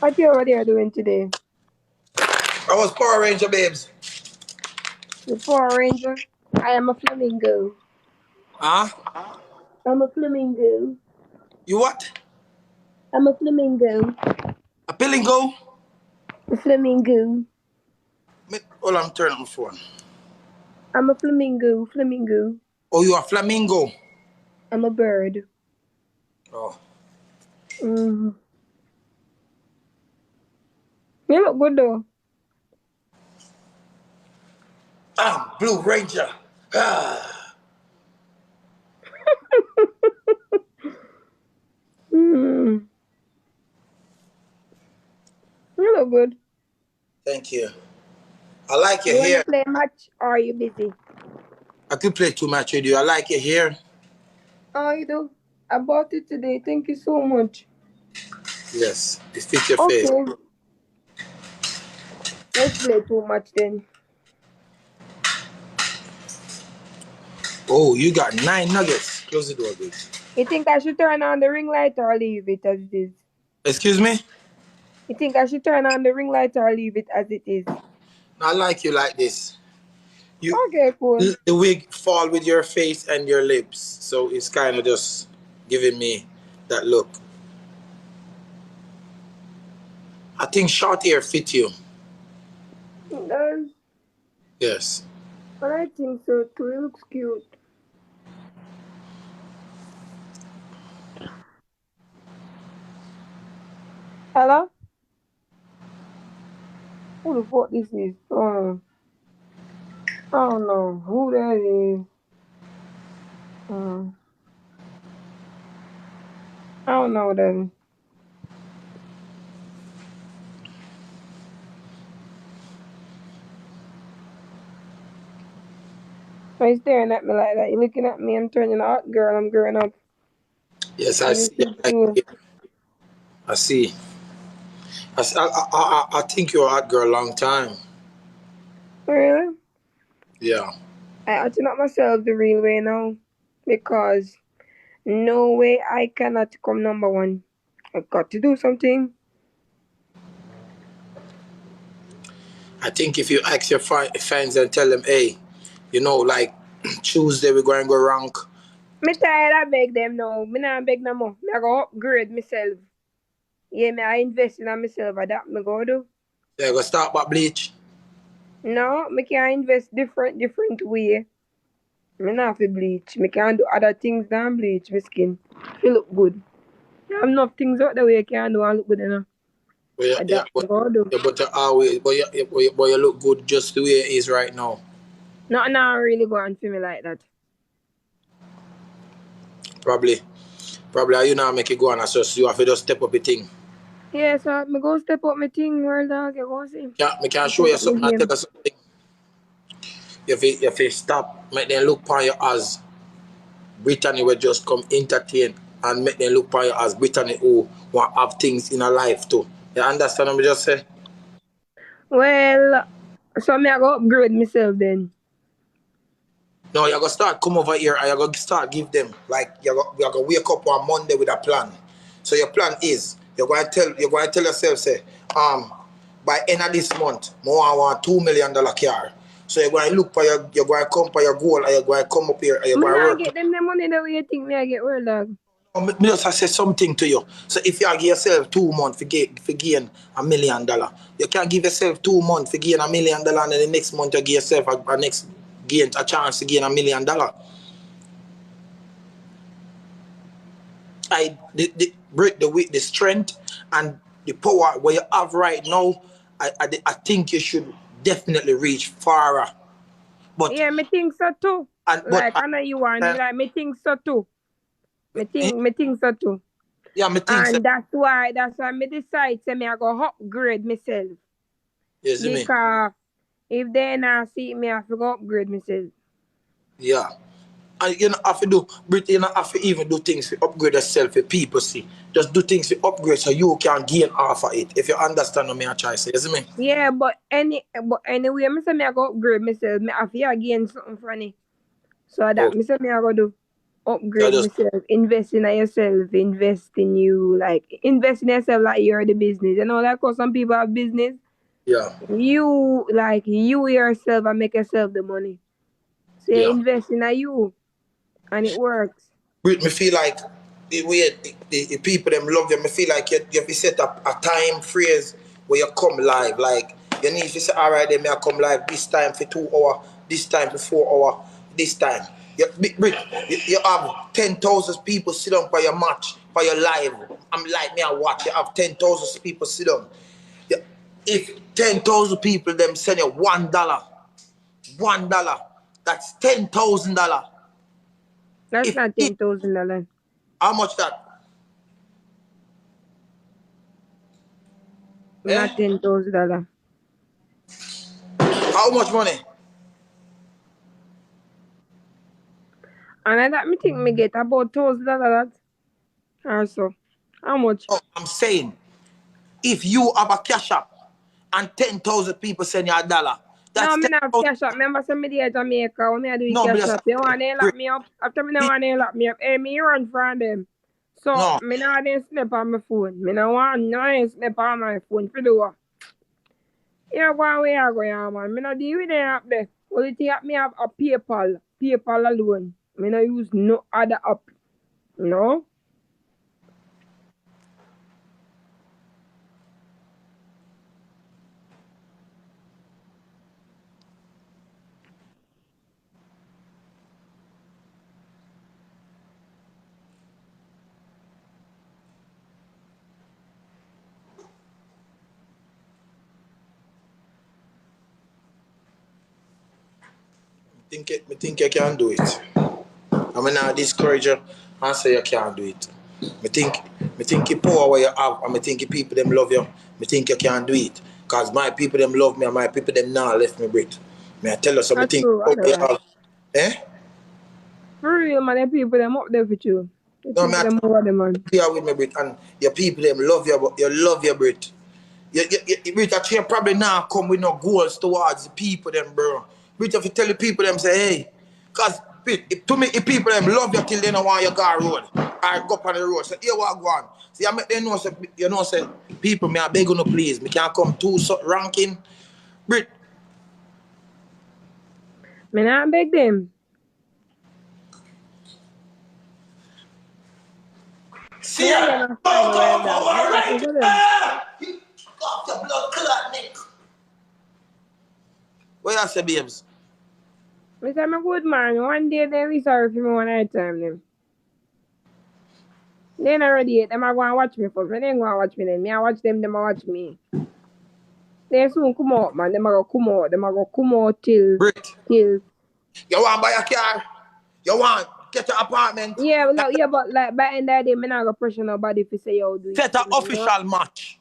What you over there doing today? I was Power Ranger, babes. The Power Ranger? I am a flamingo. Huh? I'm a flamingo. You what? I'm a flamingo. A pilingo? A flamingo. Hold on, turn on my phone. I'm a flamingo. Flamingo. Oh, you are flamingo? I'm a bird. Oh. Mm-hmm. You look good though. I'm Blue Ranger. Ah. Mm. You look good. Thank you. I like your You wanna hair. play a match or are you busy? I could play too much with you. I like your hair. Oh, you do? I bought it today. Thank you so much. Yes, it fits your face. Okay. Let's play too much then. Oh, you got 9 nuggets. Close the door, bitch. You think I should turn on the ring light or leave it as it is? Excuse me? You think I should turn on the ring light or leave it as it is? I like you like this. You, Okay, cool. the wig fall with your face and your lips, so it's kind of just giving me that look. I think short hair fit you. It does. Yes. But I think so too. It looks cute. Hello? Who the fuck this is? I don't know who that is. Um, I don't know what that is. Why you staring at me like that? You looking at me? I'm turning out, girl. I'm growing up. Yes, I And you see. see too. I see. I think you're a hot girl a long time. Really? Yeah. I acting up myself the real way now. Because no way I cannot come number one. I've got to do something. I think if you ask your fans and tell them, hey, like Tuesday we're going to go rank. Me tired I beg them now. Me not beg no more. Me I go upgrade myself. Yeah, me I invest in myself. That me go do. They're going to start back bleach. No, me can invest different way. Me not fi bleach. Me can do other things than bleach my skin. Feel look good. There have enough things out there where you can do and look good enough. But yeah, yeah, That me go do. you always, but you look good just the way it is right now. Nothing now really go on for me like that. Probably you now make it go on, so you have to just step up the thing. Yeah, so me go step up my thing, world dog. You go see. Yeah, me can show Step you up my something. I tell game. you something. If you stop, make them look upon you as Brittany will just come entertain and make them look upon you as Brittany who want have things in her life too. You understand what I just say? Well, so me I go upgrade myself then. No, you're gonna start come over here and you're gonna start give them like you're gonna wake up on Monday with a plan. So your plan is you're going to tell yourself say by end of this month more I want $2 million car. So you're going to look for you're going to come for your goal and you're going to come up here and you're Me going to not work. get them the money the way you think me I get, world dog. Me just say something to you. So if you give yourself 2 months for gain $1 million, you can give yourself 2 months to gain $1 million, and then the next month you give yourself a chance to gain $1 million. The strength and the power where you have right now, I think you should definitely reach farther. But Yeah, me think so too. and but Like I know you want uh, like me think so too. eh, Me think so too. yeah, me think so. And that's why me decide say me I go upgrade myself. You see me? Because if they not see me, I have to go upgrade myself. Yeah. And you know have to do, Brit, you know have to even do things to upgrade yourself for people see. Just do things to upgrade so you can gain off of it. If you understand what me I try to say, you see me? Yeah, but anyway, me say me I go upgrade myself. Me have to gain something from it. So that Okay. me say me I go do. You upgrade just myself, invest in yourself, invest in you, like invest in yourself like you're the business. You know, like how some people have business. yeah, You like you yourself and make yourself the money. So you yeah. invest in you and it works. Britt, me feel like the way the people them love you, me feel like you have to set up a time phrase where you come live. Like you need to say, all right, then may I come live this time for 2 hours, this time for 4 hours, this time. Britt, you have 10,000 people sit down for your match, for your live. I'm like me, I watch. You have 10,000 people sit down. If 10,000 people them send you $1, that's $10,000. That's If not $10,000. how much that? Not Eh? $10,000. How much money? And I that me think me get about $1,000 or so. How much? Oh, I'm saying, if you have a cash app and 10,000 people send you $1, No, that's me not have 10,000. cash up. Remember some me there Jamaica when me a do No, but cash that's up. You want to lock me up? After me no want to lock me up. Hey, me run from them. So no. me not then snap on my phone. Me no want no snap on my phone for the what? Yeah, one way I go, yeah, man. Me no deal with them up there. Only thing me have a PayPal. PayPal alone. Me no use no other app. No? Me think you can do it. I mean, I discourage you and say you can't do it. Me think the power where you have, and me think the people them love you. Me think you can do it. Cause my people them love me and my people them now left me Brit. Me I tell you so me That's think true, oh, you otherwise. have. Eh? For real, man, the people them up there with you. The No, me people I them over them, man. here with me Brit and your people them love you, but you love your Brit. Brit, actually, probably now come with no goals towards the people them, bro. Brit, if you tell the people them, say, hey, because to me, if people them love you till they don't want you to go road, or go up on the road, so here what go on. See, I make them know, say, you know, say, people, me I beg you no please, me can't come too ranking. Brit, Me not beg them. Me see not ya, get no don't final go word dog. Me for happy right. for them. Ah! You got the blood clot, Nick. What you say, babes? Me say I'm a good man. One day they be sorry for me one night time them. They not ready yet. Them a go and watch me first. Me they ain't go and watch me then. Me I watch them, them a watch me. They soon come out, man. Them a go come out. Them a go come out Brit, till you want to buy a car? You want get an apartment? yeah, well, yeah, but like by end of the day, me not go pressure nobody if you say you do it Set for an me, you know? official match.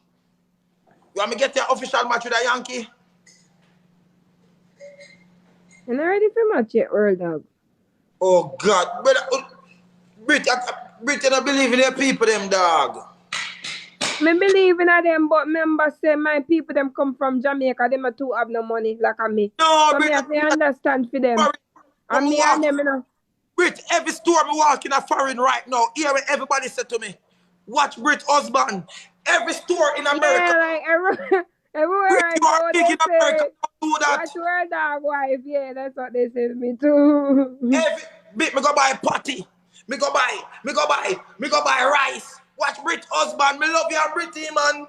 You want me get your official match with a Yankee? I'm not ready for match yet, world dog. Oh God, brother, Brit, Brit, you don't believe in your people, them dog. Me believe in them, but remember say my people them come from Jamaica, them a too have no money like a me. No, So me Brit, have to understand for them. foreign. When And me me and walk, them, you know. Brit, every store me walk in a foreign right now. Here, everybody said to me, watch Brit husband. Every store in America, Yeah, like everywhere Brit, I you are go, big they in America. say, Don't do that. watch your dog wife. Yeah, that's what they say to me too. Every bit me go buy patty. Me go buy rice. Watch Brit husband. Me love you, Britty man.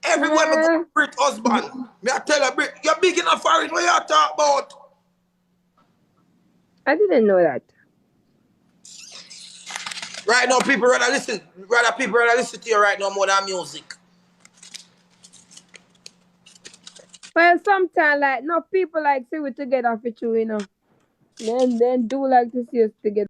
Everywhere me go, Yeah. Brit husband. Me I tell you, Brit, you're big enough for it. What you talk about? I didn't know that. Right now, people rather listen to you right now more than music. Well, sometimes like no people like see we together for you, you know. Then do like to see us together.